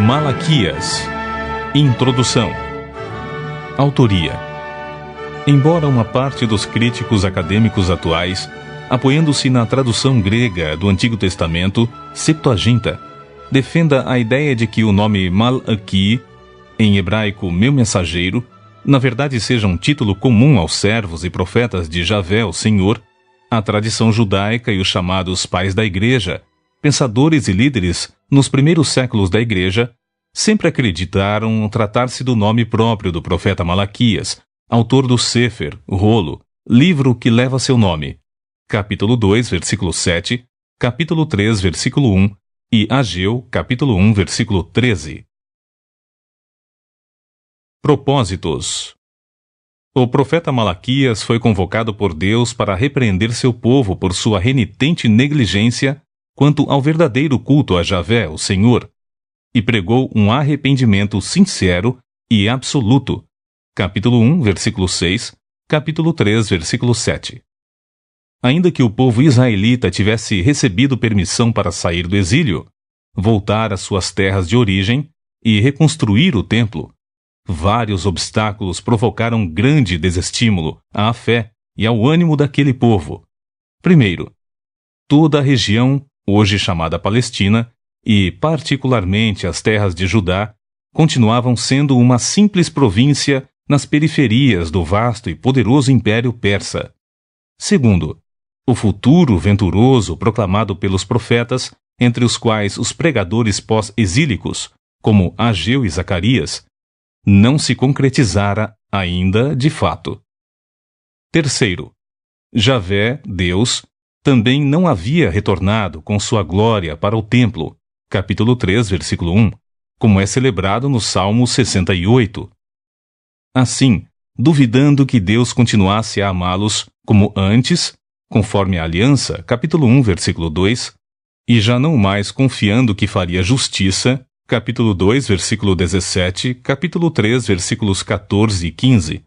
Malaquias. Introdução. Autoria. Embora uma parte dos críticos acadêmicos atuais, apoiando-se na tradução grega do Antigo Testamento, Septuaginta, defenda a ideia de que o nome Malaki, em hebraico meu mensageiro, na verdade seja um título comum aos servos e profetas de Javé, o Senhor, a tradição judaica e os chamados pais da Igreja, pensadores e líderes nos primeiros séculos da Igreja, sempre acreditaram tratar-se do nome próprio do profeta Malaquias, autor do Sefer, Rolo, livro que leva seu nome, capítulo 2, versículo 7, capítulo 3, versículo 1 e Ageu, capítulo 1, versículo 13. Propósitos. O profeta Malaquias foi convocado por Deus para repreender seu povo por sua renitente negligência quanto ao verdadeiro culto a Javé, o Senhor, e pregou um arrependimento sincero e absoluto. Capítulo 1, versículo 6, capítulo 3, versículo 7. Ainda que o povo israelita tivesse recebido permissão para sair do exílio, voltar às suas terras de origem e reconstruir o templo, vários obstáculos provocaram grande desestímulo à fé e ao ânimo daquele povo. Primeiro, toda a região, hoje chamada Palestina, e particularmente as terras de Judá, continuavam sendo uma simples província nas periferias do vasto e poderoso Império Persa. Segundo, o futuro venturoso proclamado pelos profetas, entre os quais os pregadores pós-exílicos, como Ageu e Zacarias, não se concretizara ainda de fato. Terceiro, Javé, Deus, também não havia retornado com sua glória para o templo, capítulo 3, versículo 1, como é celebrado no Salmo 68. Assim, duvidando que Deus continuasse a amá-los como antes, conforme a aliança, capítulo 1, versículo 2, e já não mais confiando que faria justiça, capítulo 2, versículo 17, capítulo 3, versículos 14 e 15,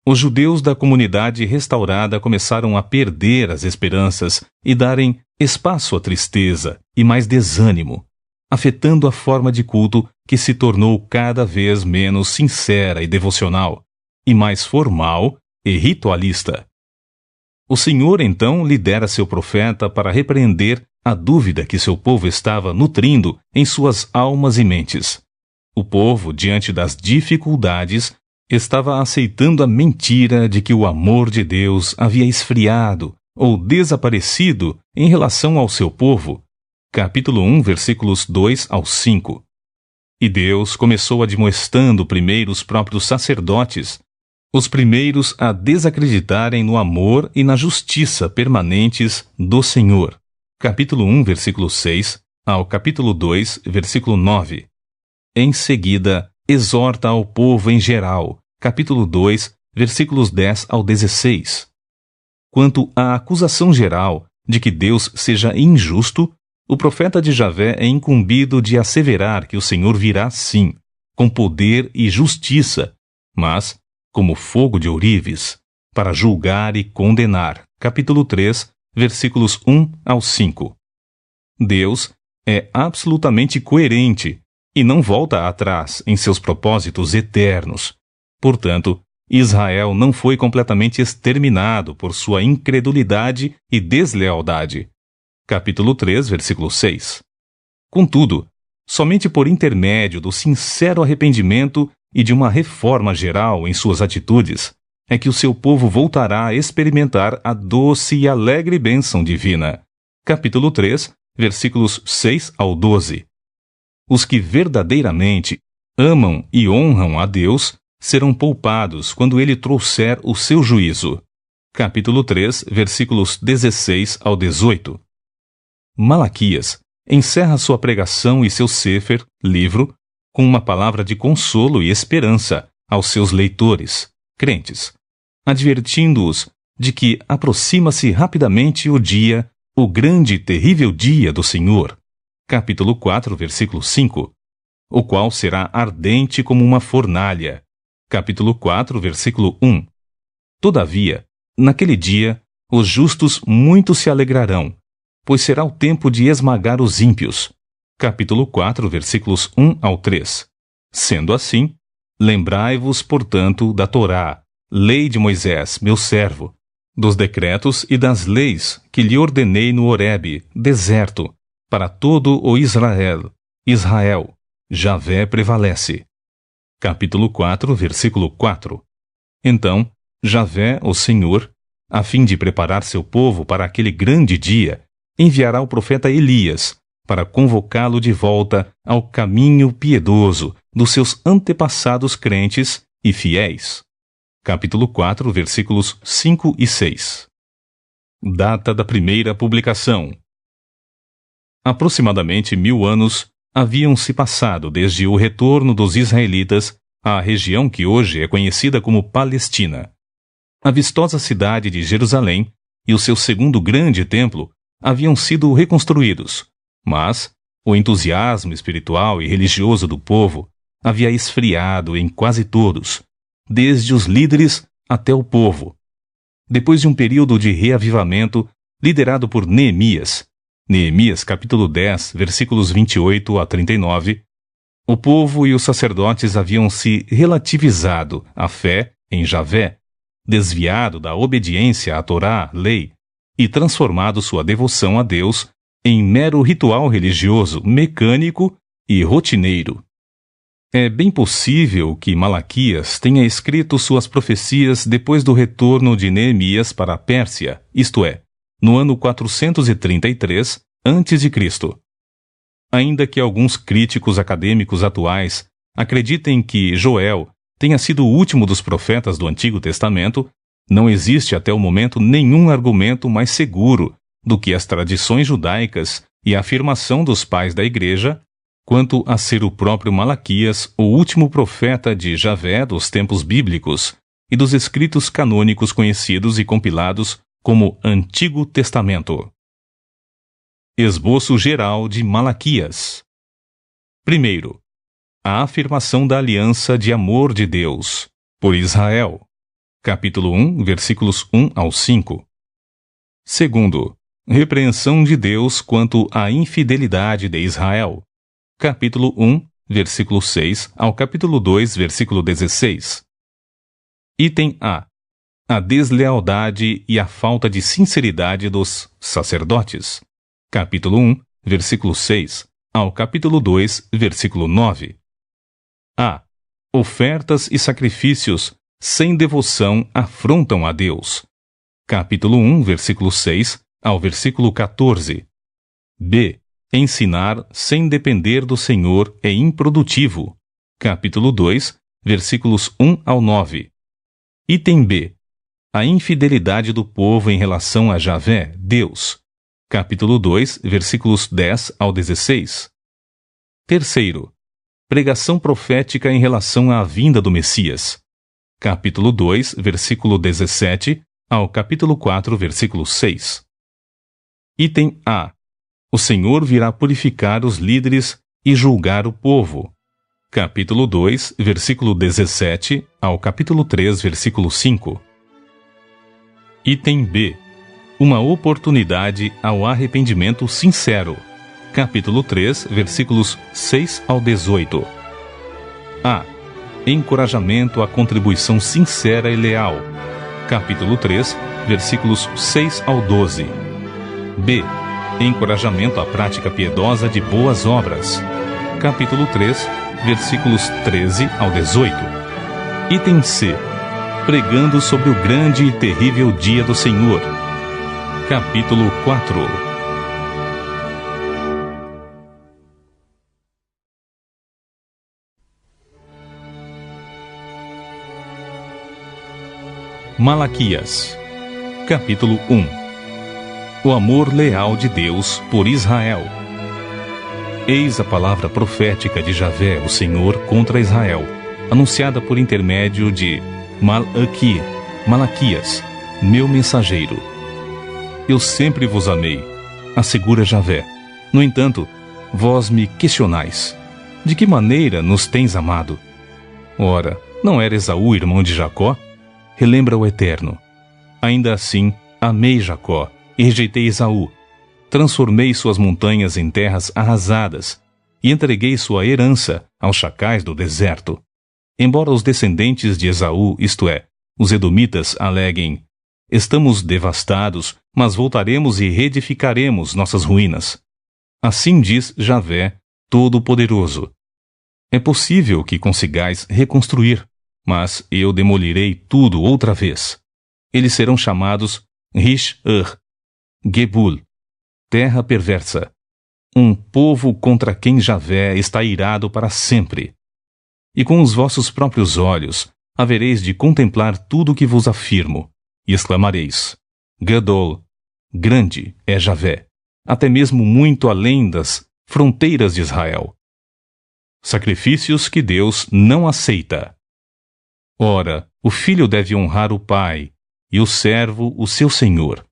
os judeus da comunidade restaurada começaram a perder as esperanças e darem espaço à tristeza e mais desânimo, afetando a forma de culto que se tornou cada vez menos sincera e devocional, e mais formal e ritualista. O Senhor então lidera seu profeta para repreender a dúvida que seu povo estava nutrindo em suas almas e mentes. O povo, diante das dificuldades, estava aceitando a mentira de que o amor de Deus havia esfriado ou desaparecido em relação ao seu povo. Capítulo 1, versículos 2 ao 5. E Deus começou admoestando primeiro os próprios sacerdotes, os primeiros a desacreditarem no amor e na justiça permanentes do Senhor. Capítulo 1, versículo 6 ao capítulo 2, versículo 9. Em seguida, exorta ao povo em geral, capítulo 2, versículos 10 ao 16. Quanto à acusação geral de que Deus seja injusto, o profeta de Javé é incumbido de asseverar que o Senhor virá sim, com poder e justiça, mas como fogo de ourives, para julgar e condenar. Capítulo 3, versículos 1 ao 5. Deus é absolutamente coerente e não volta atrás em seus propósitos eternos. Portanto, Israel não foi completamente exterminado por sua incredulidade e deslealdade. Capítulo 3, versículo 6. Contudo, somente por intermédio do sincero arrependimento e de uma reforma geral em suas atitudes, é que o seu povo voltará a experimentar a doce e alegre bênção divina. Capítulo 3, versículos 6 ao 12. Os que verdadeiramente amam e honram a Deus serão poupados quando ele trouxer o seu juízo. Capítulo 3, versículos 16 ao 18. Malaquias encerra sua pregação e seu Sefer, livro, com uma palavra de consolo e esperança aos seus leitores, crentes, advertindo-os de que aproxima-se rapidamente o grande e terrível dia do Senhor. Capítulo 4, versículo 5, o qual será ardente como uma fornalha. Capítulo 4, versículo 1. Todavia, naquele dia, os justos muito se alegrarão, pois será o tempo de esmagar os ímpios. capítulo 4, versículos 1 ao 3. Sendo assim, lembrai-vos, portanto, da Torá, lei de Moisés, meu servo, dos decretos e das leis que lhe ordenei no Horebe, deserto, para todo o Israel. Israel, Javé prevalece. Capítulo 4, versículo 4. Então, Javé, o Senhor, a fim de preparar seu povo para aquele grande dia, enviará o profeta Elias, para convocá-lo de volta ao caminho piedoso dos seus antepassados crentes e fiéis. Capítulo 4, versículos 5 e 6. Data da primeira publicação. Aproximadamente 1000 anos haviam se passado desde o retorno dos israelitas à região que hoje é conhecida como Palestina. A vistosa cidade de Jerusalém e o seu segundo grande templo haviam sido reconstruídos, mas o entusiasmo espiritual e religioso do povo havia esfriado em quase todos, desde os líderes até o povo. Depois de um período de reavivamento liderado por Neemias, capítulo 10, versículos 28 a 39, o povo e os sacerdotes haviam se relativizado à fé em Javé, desviado da obediência à Torá, lei, e transformado sua devoção a Deus em mero ritual religioso, mecânico e rotineiro. É bem possível que Malaquias tenha escrito suas profecias depois do retorno de Neemias para a Pérsia, isto é, no ano 433 a.C. Ainda que alguns críticos acadêmicos atuais acreditem que Joel tenha sido o último dos profetas do Antigo Testamento, não existe até o momento nenhum argumento mais seguro do que as tradições judaicas e a afirmação dos pais da Igreja quanto a ser o próprio Malaquias o último profeta de Javé dos tempos bíblicos e dos escritos canônicos conhecidos e compilados como Antigo Testamento. Esboço geral de Malaquias. Primeiro, a afirmação da aliança de amor de Deus por Israel. Capítulo 1, versículos 1 ao 5. Segundo, repreensão de Deus quanto à infidelidade de Israel. Capítulo 1, versículo 6 ao capítulo 2, versículo 16. Item A. A deslealdade e a falta de sinceridade dos sacerdotes. Capítulo 1, versículo 6 ao capítulo 2, versículo 9. A. Ofertas e sacrifícios sem devoção afrontam a Deus. Capítulo 1, versículo 6 ao versículo 14. B. Ensinar sem depender do Senhor é improdutivo. Capítulo 2, versículos 1 ao 9. Item B. A infidelidade do povo em relação a Javé, Deus. Capítulo 2, versículos 10 ao 16. Terceiro. Pregação profética em relação à vinda do Messias. Capítulo 2, versículo 17 ao capítulo 4, versículo 6. Item A. O Senhor virá purificar os líderes e julgar o povo. Capítulo 2, versículo 17 ao capítulo 3, versículo 5. Item B. Uma oportunidade ao arrependimento sincero. Capítulo 3, versículos 6 ao 18. A. Encorajamento à contribuição sincera e leal. Capítulo 3, versículos 6 ao 12. B. Encorajamento à prática piedosa de boas obras. Capítulo 3, versículos 13 ao 18. Item C. Pregando sobre o grande e terrível dia do Senhor. Capítulo 4. Malaquias. Capítulo 1. O amor leal de Deus por Israel. Eis a palavra profética de Javé, o Senhor, contra Israel, anunciada por intermédio de Malaquias, meu mensageiro. Eu sempre vos amei, assegura Javé. No entanto, vós me questionais. De que maneira nos tens amado? Ora, não era Esaú irmão de Jacó? Relembra o Eterno. Ainda assim, amei Jacó e rejeitei Esaú. Transformei suas montanhas em terras arrasadas e entreguei sua herança aos chacais do deserto. Embora os descendentes de Esaú, isto é, os edomitas, aleguem: estamos devastados, mas voltaremos e reedificaremos nossas ruínas. Assim diz Javé, Todo-Poderoso. É possível que consigais reconstruir, mas eu demolirei tudo outra vez. Eles serão chamados Rish-Ur, Gebul, terra perversa, um povo contra quem Javé está irado para sempre. E com os vossos próprios olhos havereis de contemplar tudo o que vos afirmo, e exclamareis: Gadol, grande é Javé, até mesmo muito além das fronteiras de Israel. Sacrifícios que Deus não aceita. Ora, o filho deve honrar o pai, e o servo o seu senhor.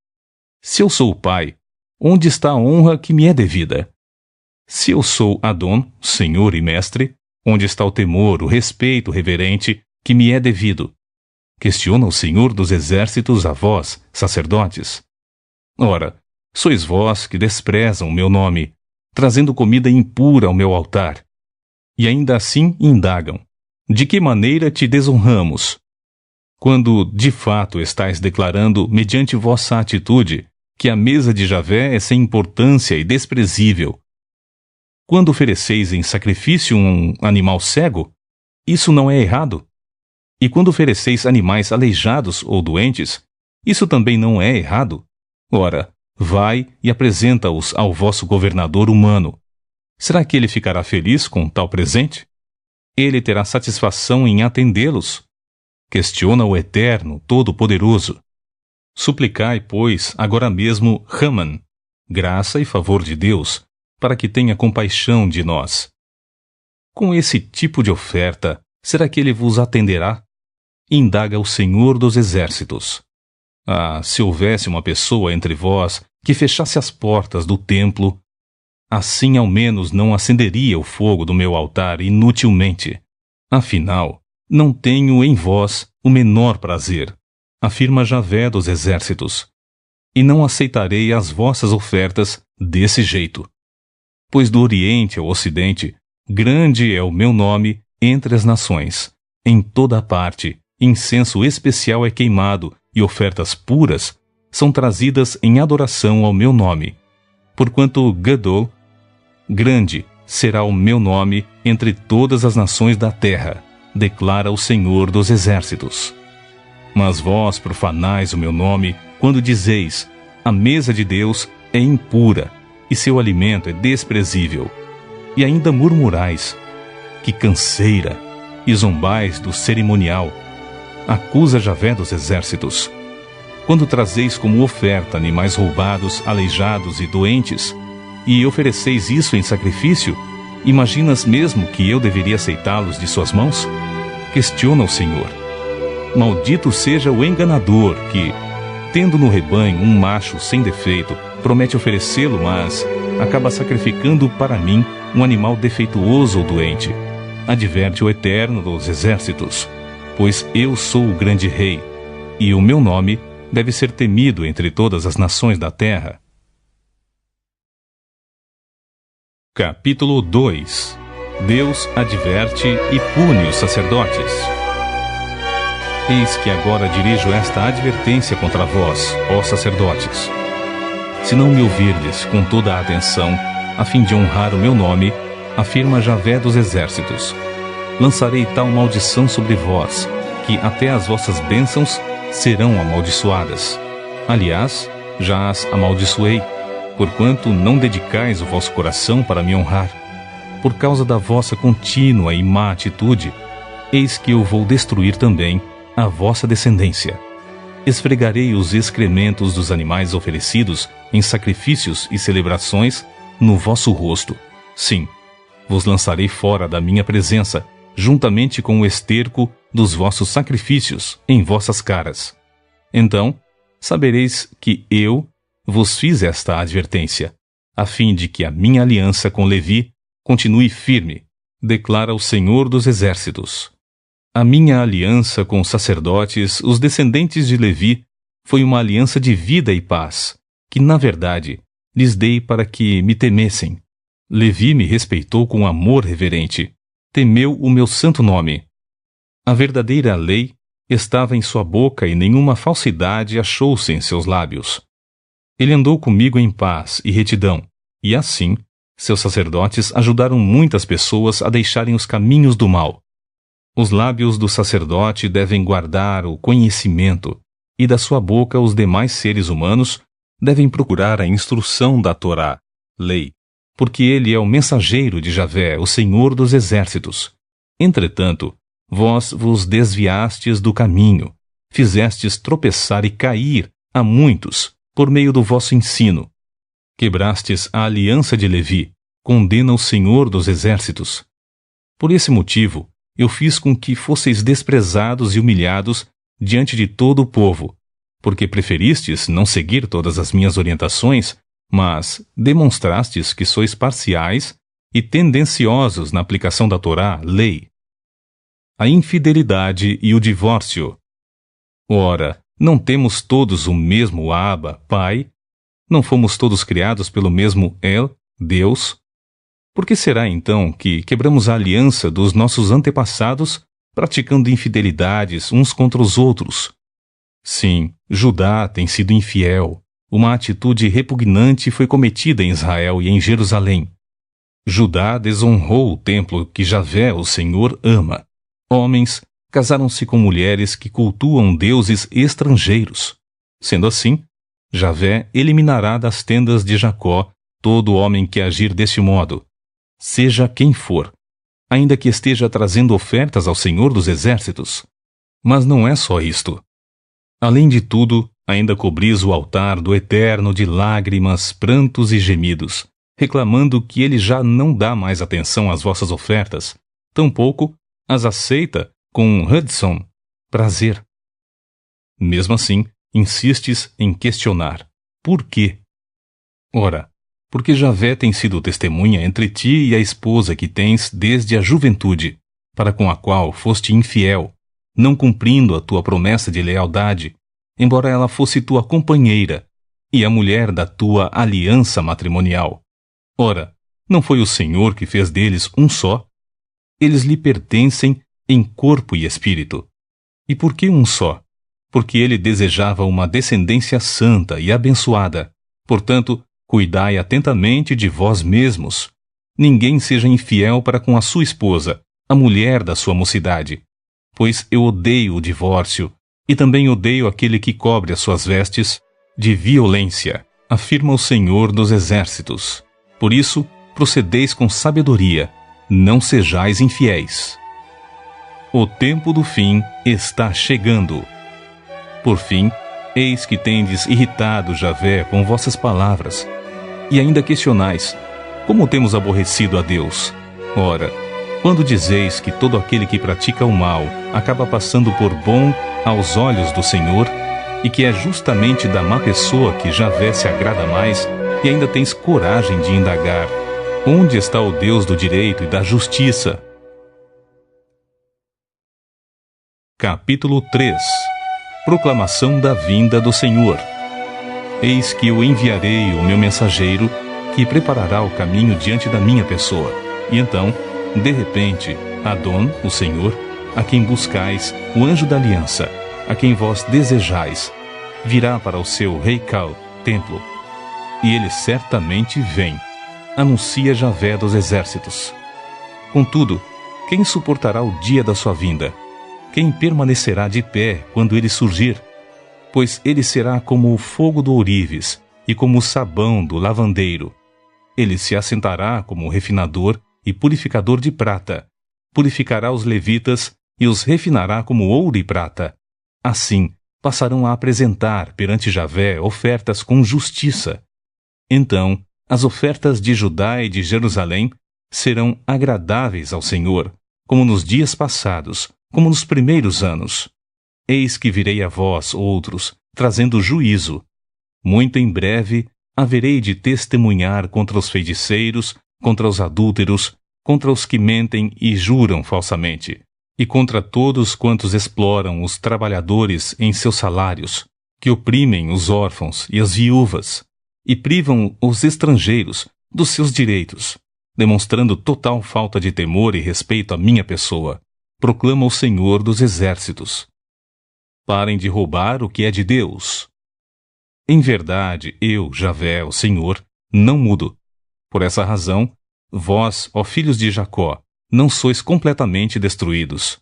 Se eu sou o pai, onde está a honra que me é devida? Se eu sou Adon, senhor e mestre, onde está o temor, o respeito reverente que me é devido? Questiona o Senhor dos Exércitos a vós, sacerdotes. Ora, sois vós que desprezam o meu nome, trazendo comida impura ao meu altar. E ainda assim indagam: de que maneira te desonramos? Quando, de fato, estais declarando, mediante vossa atitude, que a mesa de Javé é sem importância e desprezível. Quando ofereceis em sacrifício um animal cego, isso não é errado? E quando ofereceis animais aleijados ou doentes, isso também não é errado? Ora, vai e apresenta-os ao vosso governador humano. Será que ele ficará feliz com tal presente? Ele terá satisfação em atendê-los? Questiona o Eterno, Todo-Poderoso. Suplicai, pois, agora mesmo Raman, graça e favor de Deus, para que tenha compaixão de nós. Com esse tipo de oferta, será que ele vos atenderá? Indaga o Senhor dos Exércitos. Ah, se houvesse uma pessoa entre vós que fechasse as portas do templo, assim ao menos não acenderia o fogo do meu altar inutilmente. Afinal, não tenho em vós o menor prazer, afirma Javé dos Exércitos, e não aceitarei as vossas ofertas desse jeito. Pois do Oriente ao Ocidente, grande é o meu nome entre as nações. Em toda a parte, incenso especial é queimado e ofertas puras são trazidas em adoração ao meu nome. Porquanto Gadol, grande, será o meu nome entre todas as nações da terra, declara o Senhor dos Exércitos. Mas vós profanais o meu nome quando dizeis: a mesa de Deus é impura e seu alimento é desprezível. E ainda murmurais: que canseira! E zombais do cerimonial. Acusa Javé dos Exércitos. Quando trazeis como oferta animais roubados, aleijados e doentes, e ofereceis isso em sacrifício, imaginas mesmo que eu deveria aceitá-los de suas mãos? Questiona o Senhor. Maldito seja o enganador que, tendo no rebanho um macho sem defeito, promete oferecê-lo, mas acaba sacrificando para mim um animal defeituoso ou doente. Adverte o Eterno dos Exércitos, pois eu sou o grande rei, e o meu nome deve ser temido entre todas as nações da terra. Capítulo 2. Deus adverte e pune os sacerdotes. Eis que agora dirijo esta advertência contra vós, ó sacerdotes. Se não me ouvirdes com toda a atenção, a fim de honrar o meu nome, afirma Javé dos Exércitos, lançarei tal maldição sobre vós, que até as vossas bênçãos serão amaldiçoadas. Aliás, já as amaldiçoei, porquanto não dedicais o vosso coração para me honrar. Por causa da vossa contínua e má atitude, eis que eu vou destruir também a vossa descendência. Esfregarei os excrementos dos animais oferecidos em sacrifícios e celebrações no vosso rosto. Sim, vos lançarei fora da minha presença, juntamente com o esterco dos vossos sacrifícios em vossas caras. Então, sabereis que eu vos fiz esta advertência, a fim de que a minha aliança com Levi continue firme, declara o Senhor dos Exércitos. A minha aliança com os sacerdotes, os descendentes de Levi, foi uma aliança de vida e paz, que, na verdade, lhes dei para que me temessem. Levi me respeitou com amor reverente, temeu o meu santo nome. A verdadeira lei estava em sua boca e nenhuma falsidade achou-se em seus lábios. Ele andou comigo em paz e retidão, e assim, seus sacerdotes ajudaram muitas pessoas a deixarem os caminhos do mal. Os lábios do sacerdote devem guardar o conhecimento, e da sua boca os demais seres humanos devem procurar a instrução da Torá, lei, porque ele é o mensageiro de Javé, o Senhor dos exércitos. Entretanto, vós vos desviastes do caminho, fizestes tropeçar e cair a muitos por meio do vosso ensino. Quebrastes a aliança de Levi, condena o Senhor dos exércitos. Por esse motivo, eu fiz com que fosseis desprezados e humilhados diante de todo o povo, porque preferistes não seguir todas as minhas orientações, mas demonstrastes que sois parciais e tendenciosos na aplicação da Torá, lei. A infidelidade e o divórcio. Ora, não temos todos o mesmo Abba, Pai? Não fomos todos criados pelo mesmo El, Deus? Por que será então que quebramos a aliança dos nossos antepassados, praticando infidelidades uns contra os outros? Sim, Judá tem sido infiel. Uma atitude repugnante foi cometida em Israel e em Jerusalém. Judá desonrou o templo que Javé, o Senhor, ama. Homens casaram-se com mulheres que cultuam deuses estrangeiros. Sendo assim, Javé eliminará das tendas de Jacó todo homem que agir deste modo, seja quem for, ainda que esteja trazendo ofertas ao Senhor dos exércitos. Mas não é só isto. Além de tudo, ainda cobris o altar do Eterno de lágrimas, prantos e gemidos, reclamando que ele já não dá mais atenção às vossas ofertas, tampouco as aceita com Hudson, prazer. Mesmo assim, insistes em questionar. Por quê? Ora, porque Javé tem sido testemunha entre ti e a esposa que tens desde a juventude, para com a qual foste infiel, não cumprindo a tua promessa de lealdade, embora ela fosse tua companheira e a mulher da tua aliança matrimonial. Ora, não foi o Senhor que fez deles um só? Eles lhe pertencem em corpo e espírito. E por que um só? Porque ele desejava uma descendência santa e abençoada. Portanto, cuidai atentamente de vós mesmos. Ninguém seja infiel para com a sua esposa, a mulher da sua mocidade. Pois eu odeio o divórcio, e também odeio aquele que cobre as suas vestes de violência, afirma o Senhor dos exércitos. Por isso, procedeis com sabedoria, não sejais infiéis. O tempo do fim está chegando. Por fim, eis que tendes irritado Javé com vossas palavras, e ainda questionais, como temos aborrecido a Deus? Ora, quando dizeis que todo aquele que pratica o mal acaba passando por bom aos olhos do Senhor, e que é justamente da má pessoa que Javé se agrada mais, e ainda tens coragem de indagar, onde está o Deus do direito e da justiça? Capítulo 3. Proclamação da vinda do Senhor. Eis que eu enviarei o meu mensageiro, que preparará o caminho diante da minha pessoa. E então, de repente, Adon, o Senhor, a quem buscais, o anjo da aliança, a quem vós desejais, virá para o seu Reikal, templo. E ele certamente vem, anuncia Javé dos exércitos. Contudo, quem suportará o dia da sua vinda? Quem permanecerá de pé quando ele surgir? Pois ele será como o fogo do ourives e como o sabão do lavandeiro. Ele se assentará como refinador e purificador de prata. Purificará os levitas e os refinará como ouro e prata. Assim, passarão a apresentar perante Javé ofertas com justiça. Então, as ofertas de Judá e de Jerusalém serão agradáveis ao Senhor, como nos dias passados, como nos primeiros anos. Eis que virei a vós, outros, trazendo juízo. Muito em breve haverei de testemunhar contra os feiticeiros, contra os adúlteros, contra os que mentem e juram falsamente, e contra todos quantos exploram os trabalhadores em seus salários, que oprimem os órfãos e as viúvas, e privam os estrangeiros dos seus direitos, demonstrando total falta de temor e respeito à minha pessoa, proclama o Senhor dos Exércitos. Parem de roubar o que é de Deus. Em verdade, eu, Javé, o Senhor, não mudo. Por essa razão, vós, ó filhos de Jacó, não sois completamente destruídos.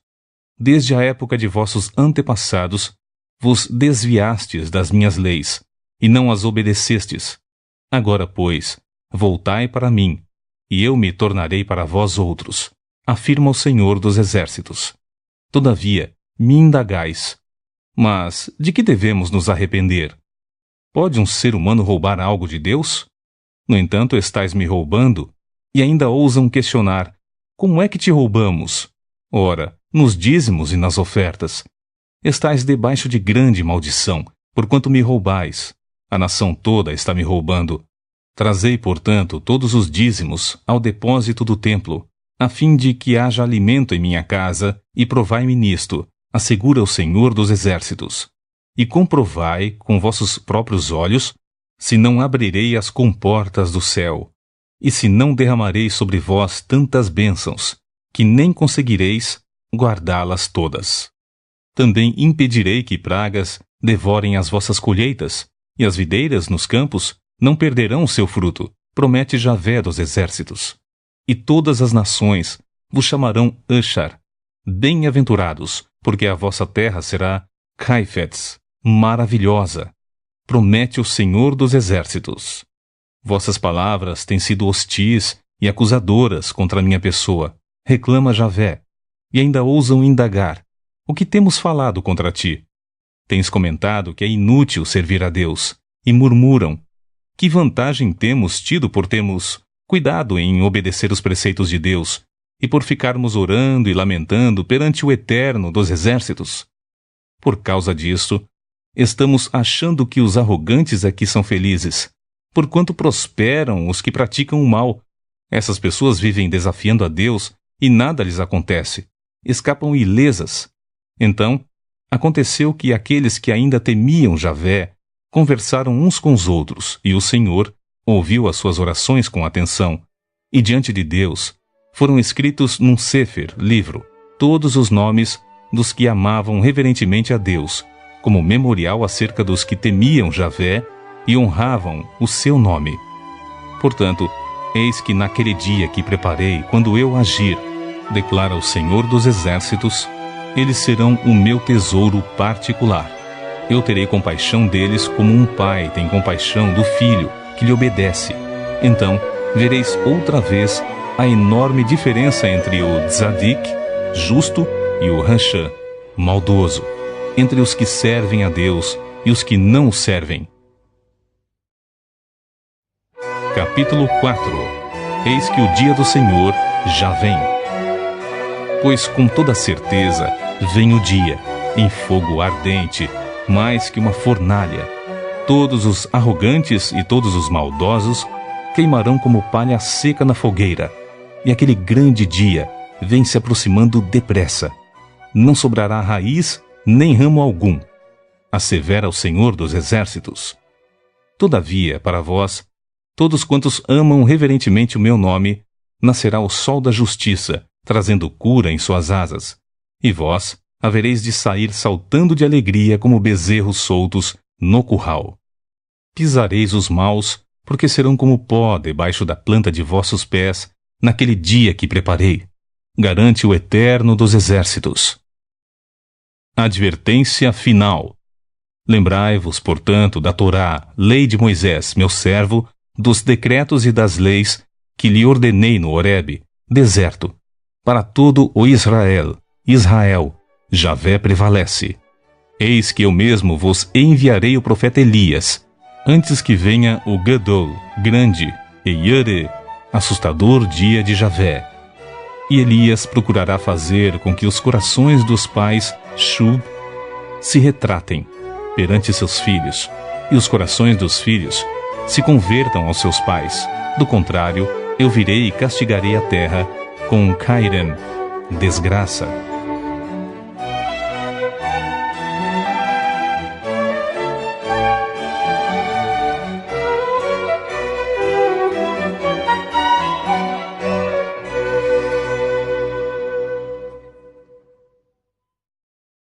Desde a época de vossos antepassados, vos desviastes das minhas leis, e não as obedecestes. Agora, pois, voltai para mim, e eu me tornarei para vós outros, afirma o Senhor dos Exércitos. Todavia, me indagais. Mas de que devemos nos arrepender? Pode um ser humano roubar algo de Deus? No entanto, estais me roubando, e ainda ousam questionar: como é que te roubamos? Ora, nos dízimos e nas ofertas. Estais debaixo de grande maldição, porquanto me roubais. A nação toda está me roubando. Trazei, portanto, todos os dízimos ao depósito do templo, a fim de que haja alimento em minha casa, e provai-me nisto, assegura o Senhor dos Exércitos. E comprovai com vossos próprios olhos, se não abrirei as comportas do céu, e se não derramarei sobre vós tantas bênçãos, que nem conseguireis guardá-las todas. Também impedirei que pragas devorem as vossas colheitas, e as videiras nos campos não perderão o seu fruto, promete Javé dos Exércitos. E todas as nações vos chamarão Ashar, bem-aventurados, porque a vossa terra será Caifets, maravilhosa, promete o Senhor dos Exércitos. Vossas palavras têm sido hostis e acusadoras contra a minha pessoa, reclama Javé, e ainda ousam indagar: o que temos falado contra ti? Tens comentado que é inútil servir a Deus, e murmuram: que vantagem temos tido por termos cuidado em obedecer os preceitos de Deus, e por ficarmos orando e lamentando perante o Eterno dos Exércitos? Por causa disso, estamos achando que os arrogantes aqui são felizes, porquanto prosperam os que praticam o mal. Essas pessoas vivem desafiando a Deus e nada lhes acontece. Escapam ilesas. Então, aconteceu que aqueles que ainda temiam Javé conversaram uns com os outros, e o Senhor ouviu as suas orações com atenção. E diante de Deus foram escritos num sefer, livro, todos os nomes dos que amavam reverentemente a Deus, como memorial acerca dos que temiam Javé e honravam o seu nome. Portanto, eis que naquele dia que preparei, quando eu agir, declara o Senhor dos Exércitos, eles serão o meu tesouro particular. Eu terei compaixão deles como um pai tem compaixão do filho que lhe obedece. Então, vereis outra vez a enorme diferença entre o Tzadik, justo, e o Rachã, maldoso, entre os que servem a Deus e os que não o servem. Capítulo 4. Eis que o dia do Senhor já vem. Pois com toda certeza vem o dia, em fogo ardente, mais que uma fornalha. Todos os arrogantes e todos os maldosos queimarão como palha seca na fogueira. E aquele grande dia vem se aproximando depressa. Não sobrará raiz nem ramo algum, assevera o Senhor dos Exércitos. Todavia, para vós, todos quantos amam reverentemente o meu nome, nascerá o sol da justiça, trazendo cura em suas asas. E vós havereis de sair saltando de alegria como bezerros soltos no curral. Pisareis os maus, porque serão como pó debaixo da planta de vossos pés, naquele dia que preparei, garante o Eterno dos Exércitos. Advertência final. Lembrai-vos, portanto, da Torá, lei de Moisés, meu servo, dos decretos e das leis que lhe ordenei no Horebe, deserto, para todo o Israel, Javé prevalece. Eis que eu mesmo vos enviarei o profeta Elias, antes que venha o Gadol, grande, e Yare, assustador dia de Javé. E Elias procurará fazer com que os corações dos pais Shub se retratem perante seus filhos, e os corações dos filhos se convertam aos seus pais. Do contrário, eu virei e castigarei a terra com Cairem, desgraça,